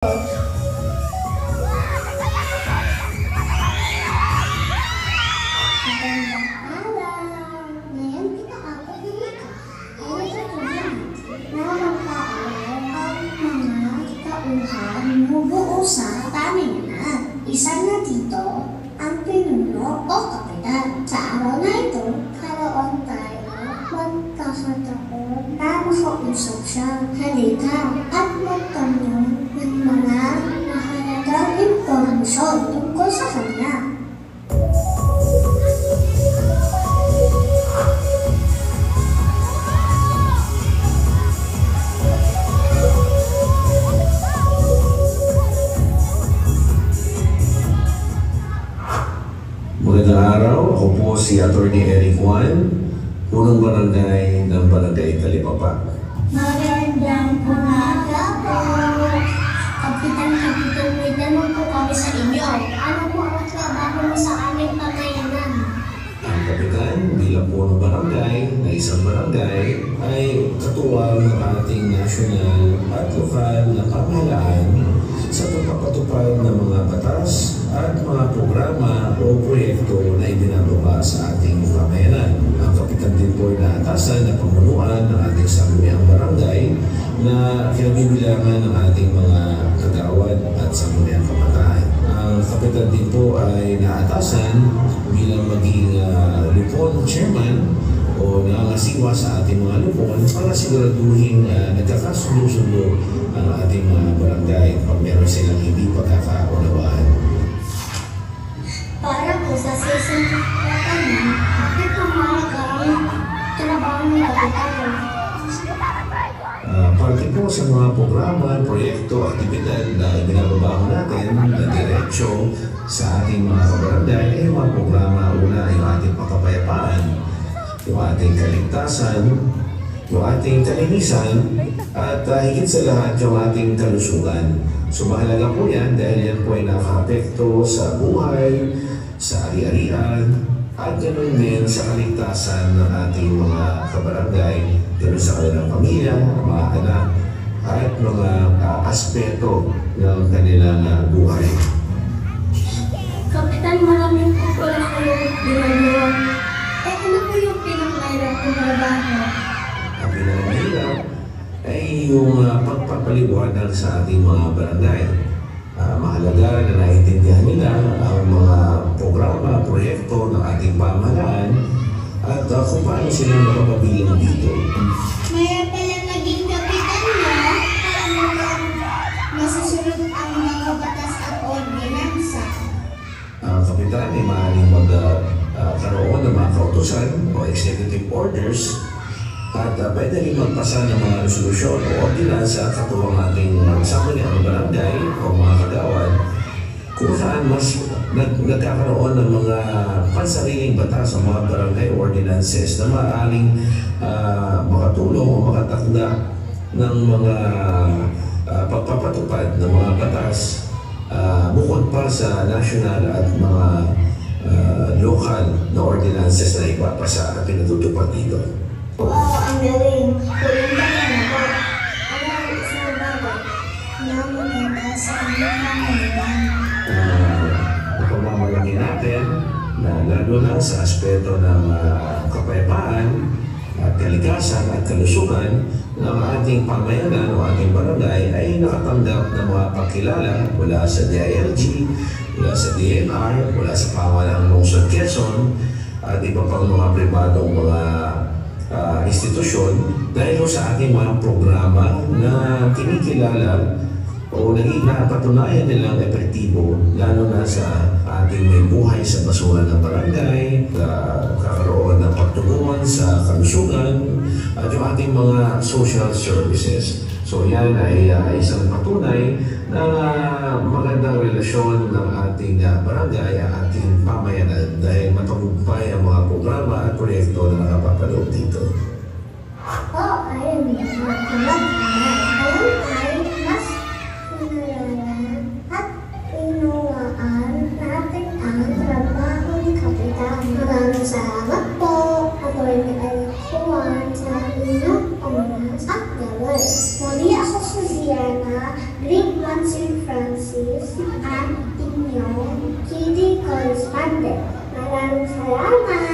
Bumubuo sa pamilya. Isa na dito ang pinuno o kapitan. Sa araw na ito, karoon tayo magkakataon na makausap siya. Halika at magtanong ng mga mahalagang impormasyon tungkol sa kanya. Magandang araw, ako po si Atty. Eric Juan, punong barangay ng Barangay Talipapa. Magandang umaga po. Kapitan, may tanong po kami sa inyo. Ano po ang trabaho mo sa aming pamayanan? Ang kapitan bilang punong barangay na isang barangay ay katuwang ng ating national at lokal na pamahalaan sa pagpapatupad ng mga batas at mga programa o proyekto na ibinababa sa ating pamayanan. Ang kapitan din po ay naatasan na pamunuan ng ating sangguniang barangay na kinabibilangan ng ating mga kagawad at sangguniang kabataan. Ang kapitan din po ay naatasan bilang maging lupon chairman o nangangasiwa sa ating mga lupon para siguraduhin nagkakasundo-sundo ang ating mga barangay pag meron silang hindi pagkakaunawaan. Para po sa season natin, bakit ang mahalaga ang trabaho ng kapitan? Parte po sa mga programa, proyekto, aktibidad na ibinababaho natin na diretsyo sa ating mga kabarangay ay mga programa. Una ay yung ating pagkapayapaan, yung ating kaligtasan, yung ating kalinisan, at higit sa lahat yung ating kalusugan. So mahalaga po yan dahil yan po ay nakaka-apekto sa buhay, sa ari-arian, at ganoon din sa kaligtasan ng ating mga kabarangay, ganoon sa kanilang pamilya, mga anak, at mga aspeto ng kanilang buhay. Kapitan, maraming po pala kayo ginagawa. Ano po yung pinakahirap ng trabaho? Ang pinakahirap ay yung pagpapaliwanag sa ating mga barangay. Mahalaga na naiintindihan nila ang mga programa, proyekto ng ating pamahalaan at kung paano sila makapabilang dito. Maya pala naging kapitan mo, paano lang masusunod ang mga batas at ordinansa? Ang kapitan ay maaaring magkaroon ng mga kautusan o executive orders at pwede rin magpasa ng mga resolusyon o ordinansa katuwang ating sangguniang barangay o mga kagawad kung saan mas nagkakaroon ng mga pansariling batas o mga barangay ordinances na maaaring makatulong o makatakda ng mga pagpapatupad ng mga batas bukod pa sa national at mga local na ordinances na ipapasa at pinatutupad dito. Wow, ang galing. Kuling ba yan ako? Ano ang isang bagay na maganda sa inyong pamayanan? Pagmamalaki natin na lalo na sa aspeto ng kapayapaan at kalikasan at kalusugan ng ating pamayanan o ating barangay ay nakatanggap ng mga pakilala mula sa DILG, mula sa DNR, mula sa pamahalaan ng Lungsod Quezon at iba pang mga pribadong mga institusyon dahil sa ating mga programa na kinikilala o naging napatunayan nilang epektibo lalo na sa ating may buhay sa basuhan ng barangay, kakaroon ng pagtugunan sa kalusugan at yung ating mga social services. So yan ay isang patunay na magandang relasyon ng ating barangay at ating pamayanan dahil matagumpay ang mga programa at proyekto na nakapapaloob dito. Ayun na. Ayun ay mas pinalalan at pinuwaan natin ang trabaho ni Kapitan. Maraming salamat po. Atty. Eric Juan sa inyong oras at gawin. Muli ako si Diana, Grade 1 ang inyong TV correspondent. Maraming salamat!